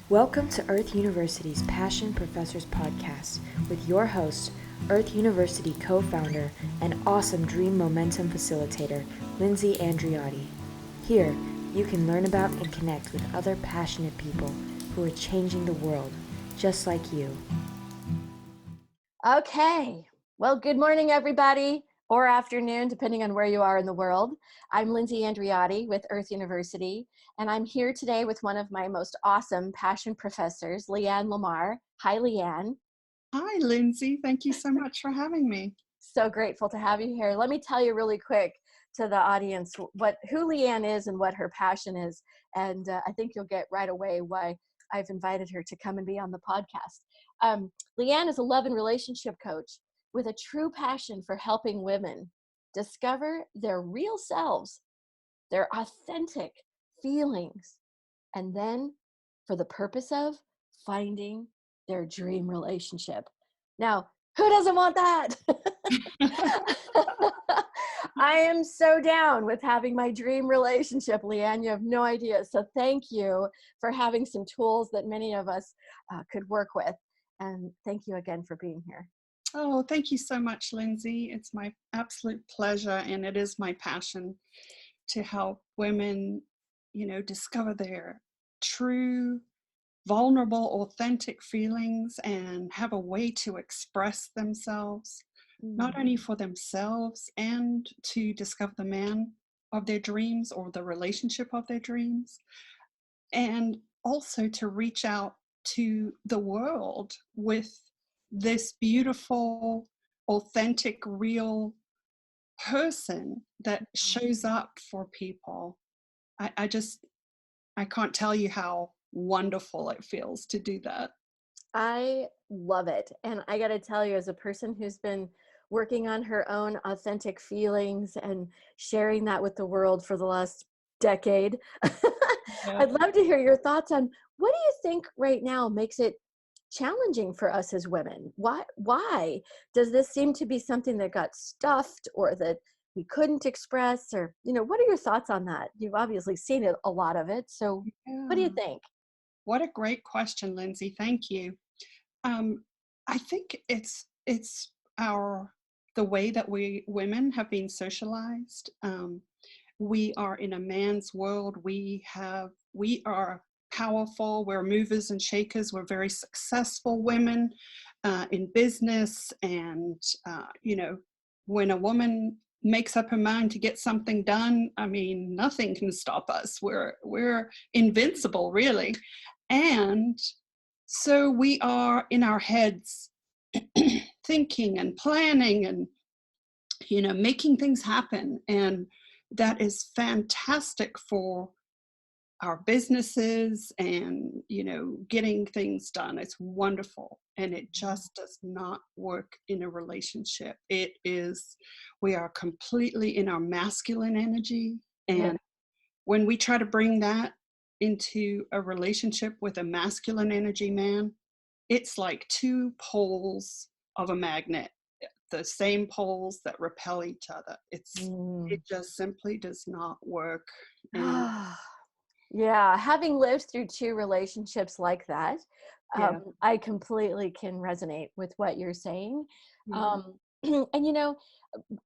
Welcome to Earth.University's Passion Professors Podcast with your host, Earth.University co-founder and awesome Dream Momentum facilitator, LeeAnn. Here, you can learn about and connect with other passionate people who are changing the world, just like you. Okay. Well, good morning, everybody, or afternoon, depending on where you are in the world. I'm LeeAnn with Earth.University, and I'm here today with one of my most awesome passion professors, LeeAnn Lamar. Hi, LeeAnn. Hi, Lindsay. Thank you so much for having me. So grateful to have you here. Let me tell you really quick to the audience who LeeAnn is and what her passion is, and I think you'll get right away why I've invited her to come and be on the podcast. LeeAnn is a love and relationship coach with a true passion for helping women discover their real selves, their authentic feelings, and then for the purpose of finding their dream relationship. Now, who doesn't want that? I am so down with having my dream relationship, LeeAnn. You have no idea. So thank you for having some tools that many of us could work with. And thank you again for being here. Oh, thank you so much, Lindsay. It's my absolute pleasure, and it is my passion to help women, discover their true, vulnerable, authentic feelings and have a way to express themselves, not only for themselves and to discover the man of their dreams or the relationship of their dreams, and also to reach out to the world with this beautiful, authentic, real person that shows up for people. I can't tell you how wonderful it feels to do that. I love it. And I got to tell you, as a person who's been working on her own authentic feelings and sharing that with the world for the last decade, Yeah. I'd love to hear your thoughts on what do you think right now makes it challenging for us as women? Why does this seem to be something that got stuffed or that we couldn't express? Or, what are your thoughts on that? You've obviously seen it, a lot of it. So what do you think? What a great question, Lindsay. Thank you. I think it's the way that we women have been socialized. We are in a man's world. We are powerful. We're movers and shakers. We're very successful women in business. And, when a woman makes up her mind to get something done, I mean, nothing can stop us. We're invincible, really. And so we are in our heads thinking and planning and, making things happen. And that is fantastic for our businesses and, getting things done. It's wonderful. And it just does not work in a relationship. We are completely in our masculine energy. And when we try to bring that into a relationship with a masculine energy man, it's like two poles of a magnet, the same poles that repel each other. It just simply does not work. And yeah, having lived through two relationships like that, I completely can resonate with what you're saying. And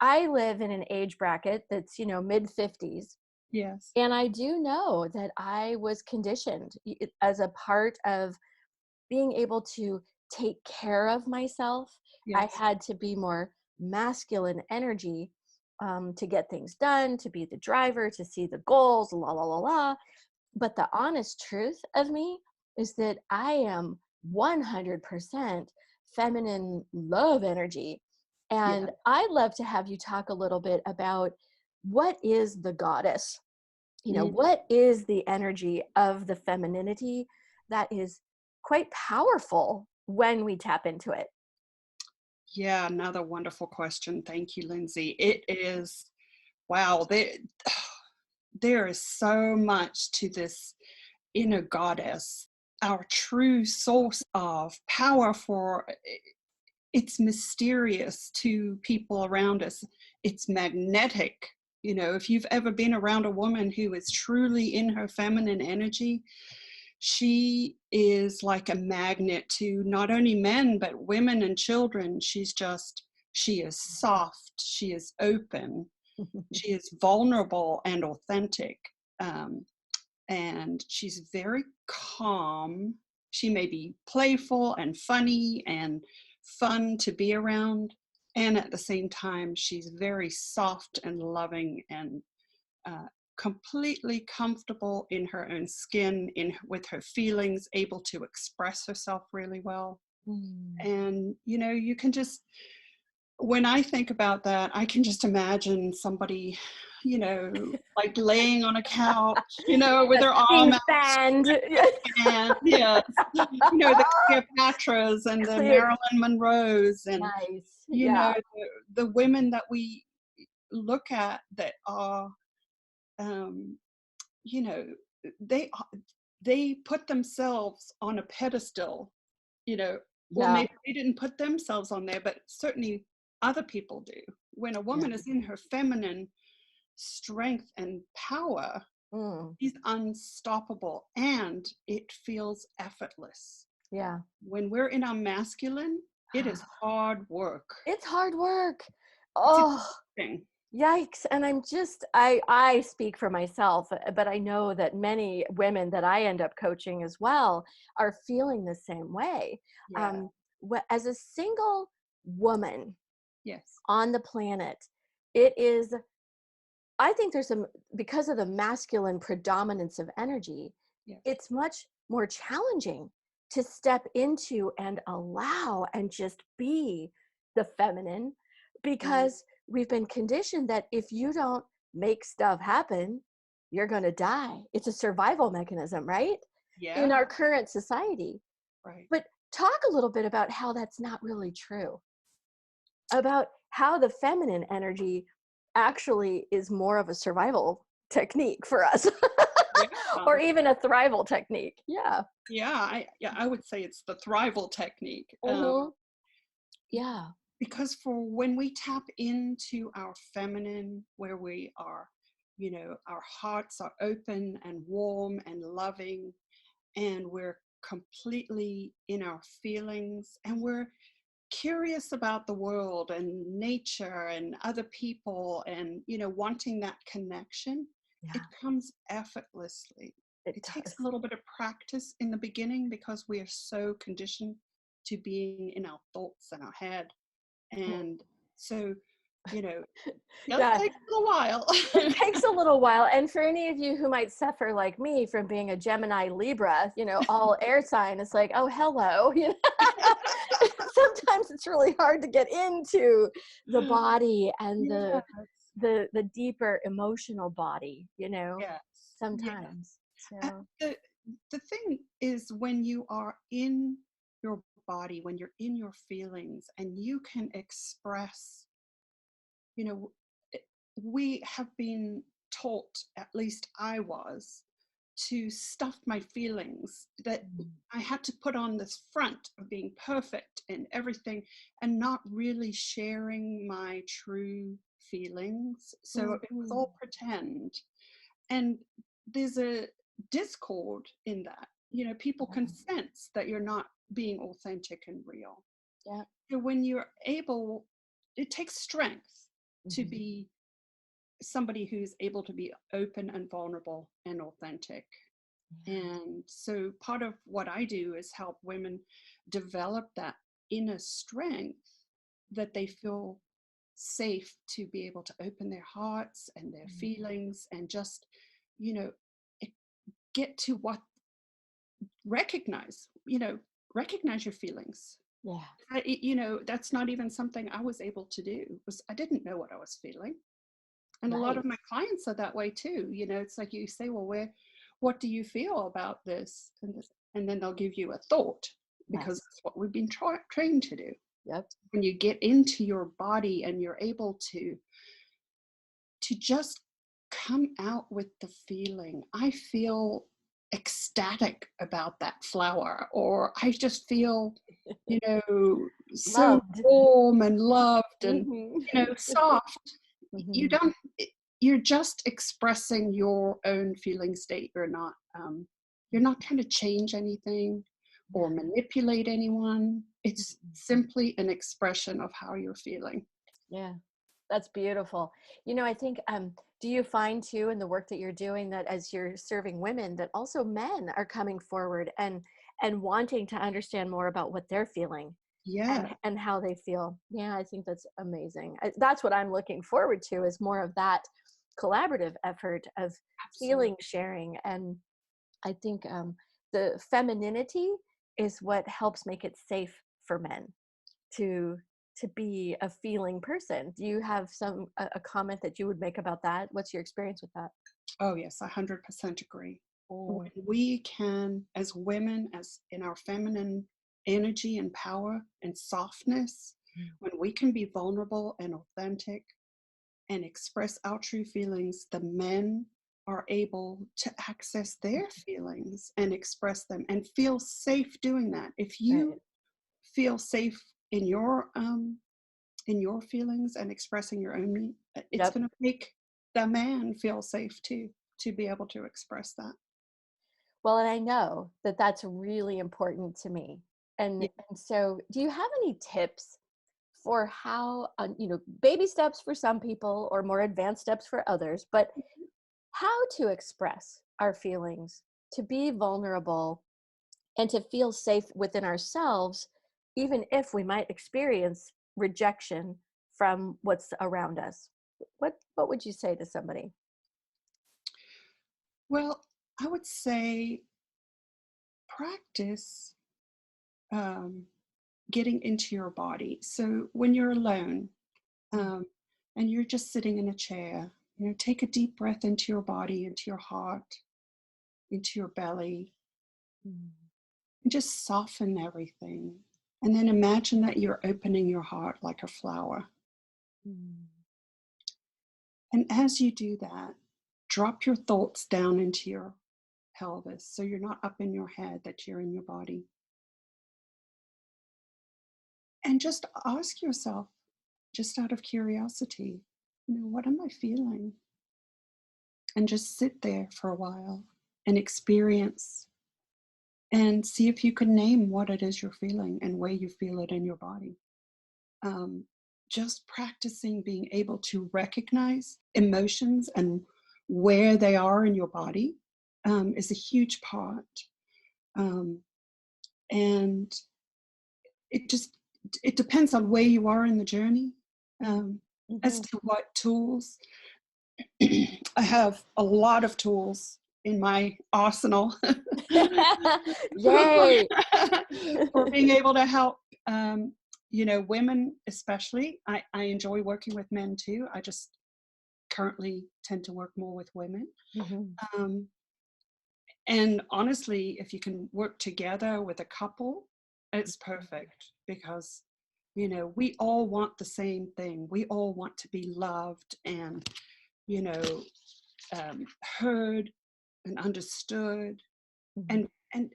I live in an age bracket that's mid 50s. Yes. And I do know that I was conditioned as a part of being able to take care of myself. Yes. I had to be more masculine energy to get things done, to be the driver, to see the goals, la, la, la, la. But the honest truth of me is that I am 100% feminine love energy. And I'd love to have you talk a little bit about what is the goddess? What is the energy of the femininity that is quite powerful when we tap into it? Yeah, another wonderful question. Thank you, Lindsay. It is, wow, there is so much to this inner goddess, our true source of power. It's mysterious to people around us. It's magnetic. If you've ever been around a woman who is truly in her feminine energy, she is like a magnet to not only men, but women and children. She is soft, she is open, she is vulnerable and authentic. And she's very calm. She may be playful and funny and fun to be around. And at the same time, she's very soft and loving and completely comfortable in her own skin, with her feelings, able to express herself really well. And, you can just, when I think about that, I can just imagine somebody, like laying on a couch, with their arm out. And Yes, the Cleopatras and the Marilyn Monroes and, nice. the women that we look at that are, they put themselves on a pedestal, well, maybe they didn't put themselves on there, but certainly other people do. When a woman is in her feminine strength and power, she's unstoppable, and it feels effortless. Yeah. When we're in our masculine, it is hard work. It's hard work. Oh, yikes. And I speak for myself, but I know that many women that I end up coaching as well are feeling the same way. Yeah. As a single woman Yes. on the planet, I think because of the masculine predominance of energy, it's much more challenging to step into and allow and just be the feminine, because we've been conditioned that if you don't make stuff happen, you're going to die. It's a survival mechanism, right? Yeah. In our current society. Right. But talk a little bit about how that's not really true. About how the feminine energy actually is more of a survival technique for us. Or even a thrival technique. Yeah. I would say it's the thrival technique. Yeah. Because when we tap into our feminine, where we are, our hearts are open and warm and loving, and we're completely in our feelings, and we're curious about the world and nature and other people, and wanting that connection, it comes effortlessly. It takes a little bit of practice in the beginning, because we are so conditioned to being in our thoughts and our head, and so it does take a little while. It takes a little while. And for any of you who might suffer like me from being a Gemini Libra, all air sign, it's like, oh, hello. Sometimes it's really hard to get into the body and the deeper emotional body, sometimes. So the thing is, when you are in your body, when you're in your feelings, and you can express, we have been taught, at least I was, to stuff my feelings, that I had to put on this front of being perfect and everything, and not really sharing my true feelings. So it was all pretend. And there's a discord in that. People can sense that you're not being authentic and real. Yeah. So when you're able, it takes strength to be somebody who's able to be open and vulnerable and authentic. And so part of what I do is help women develop that inner strength, that they feel safe to be able to open their hearts and their feelings, and just, get to recognize your feelings. That's not even something I was able to do. I didn't know what I was feeling. And a lot of my clients are that way too. It's like you say, well, what do you feel about this? And then they'll give you a thought, because that's what we've been trained to do. Yep. When you get into your body and you're able to just come out with the feeling, I feel ecstatic about that flower, or I just feel, so warm and loved and, soft. You're just expressing your own feeling state. You're not, You're not trying to change anything or manipulate anyone. It's simply an expression of how you're feeling. Yeah, that's beautiful. I think, do you find too in the work that you're doing that as you're serving women, that also men are coming forward and wanting to understand more about what they're feeling Yeah, and how they feel? Yeah, I think that's amazing. That's what I'm looking forward to, is more of that collaborative effort of absolutely. healing, sharing. And I think the femininity is what helps make it safe for men to be a feeling person. Do you have a comment that you would make about that? What's your experience with that? Oh, yes, 100% agree. Mm, When we can, as women, as in our feminine energy and power and softness, when we can be vulnerable and authentic and express our true feelings, the men are able to access their feelings and express them and feel safe doing that. If you right. feel safe in your feelings and expressing your own, it's Yep. going to make the man feel safe too, to be able to express that. Well, and I know that that's really important to me. Yeah. And so, do you have any tips for how, baby steps for some people or more advanced steps for others, but how to express our feelings, to be vulnerable, and to feel safe within ourselves, even if we might experience rejection from what's around us? What would you say to somebody? Well, I would say practice um, getting into your body. So when you're alone, um, and you're just sitting in a chair, take a deep breath into your body, into your heart, into your belly, Mm, and just soften everything. And then imagine that you're opening your heart like a flower. mm, And as you do that, drop your thoughts down into your pelvis so you're not up in your head, that you're in your body. And just ask yourself, just out of curiosity, what am I feeling? And just sit there for a while and experience and see if you can name what it is you're feeling and where you feel it in your body. Um, just practicing being able to recognize emotions and where they are in your body is a huge part. Um, and it just it depends on where you are in the journey, as mhm. to what tools. I have a lot of tools in my arsenal for, Yay. for being able to help, women especially. I enjoy working with men too. I just currently tend to work more with women. Mhm. Um, and honestly, if you can work together with a couple, it's perfect, because we all want the same thing. We all want to be loved and you know heard and understood Mhm.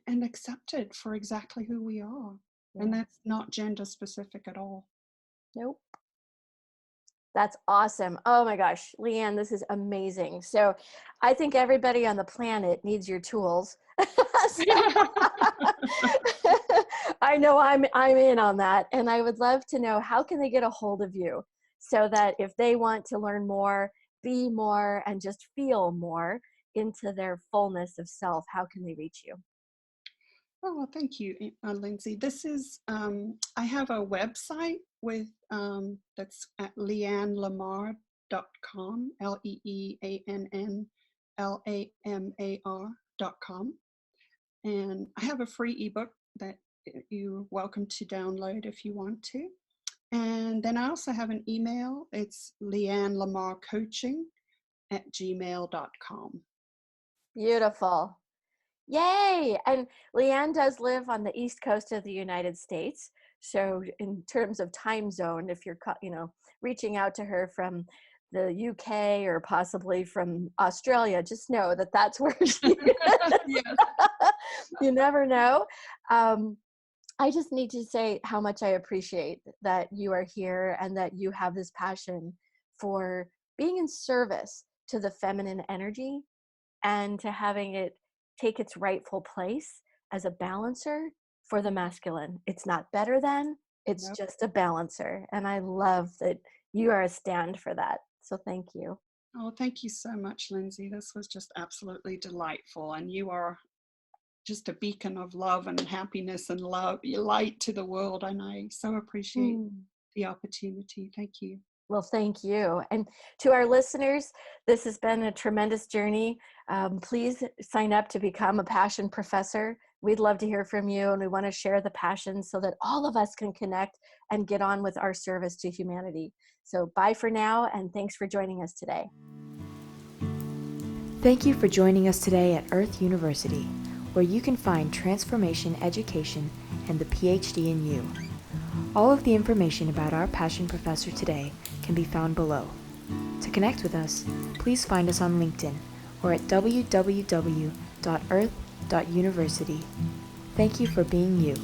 and accepted for exactly who we are. And Yeah. that's not gender specific at all. Nope. That's awesome. Oh my gosh, LeeAnn, this is amazing. So I think everybody on the planet needs your tools. So I know I'm in on that. And I would love to know, how can they get a hold of you so that if they want to learn more, be more, and just feel more into their fullness of self, how can they reach you? Oh, well, thank you, Lindsay. This is, I have a website with, that's at LeeAnnLamar.com, LeeAnnLamar.com. And I have a free ebook that you're welcome to download if you want to. And then I also have an email. It's LeeAnnLamarCoaching@gmail.com. Beautiful. Yay! And LeeAnn does live on the East Coast of the United States. So, in terms of time zone, if you're, reaching out to her from the UK or possibly from Australia, just know that that's where she is. Yes. You never know. Um, I just need to say how much I appreciate that you are here and that you have this passion for being in service to the feminine energy and to having it take its rightful place as a balancer for the masculine. It's not better than, it's Nope. just a balancer. And I love that you are a stand for that. So thank you. Oh, thank you so much, Lindsay. This was just absolutely delightful. And you are just a beacon of love and happiness and love, light to the world. And I so appreciate the opportunity. Thank you. Well, thank you. And to our listeners, this has been a tremendous journey. Please sign up to become a passion professor. We'd love to hear from you, and we want to share the passion so that all of us can connect and get on with our service to humanity. So bye for now, and thanks for joining us today. Thank you for joining us today at Earth.University, where you can find transformation education and the PhD in you. All of the information about our Passion Professor today can be found below. To connect with us, please find us on LinkedIn or at www.earth.university. Thank you for being you.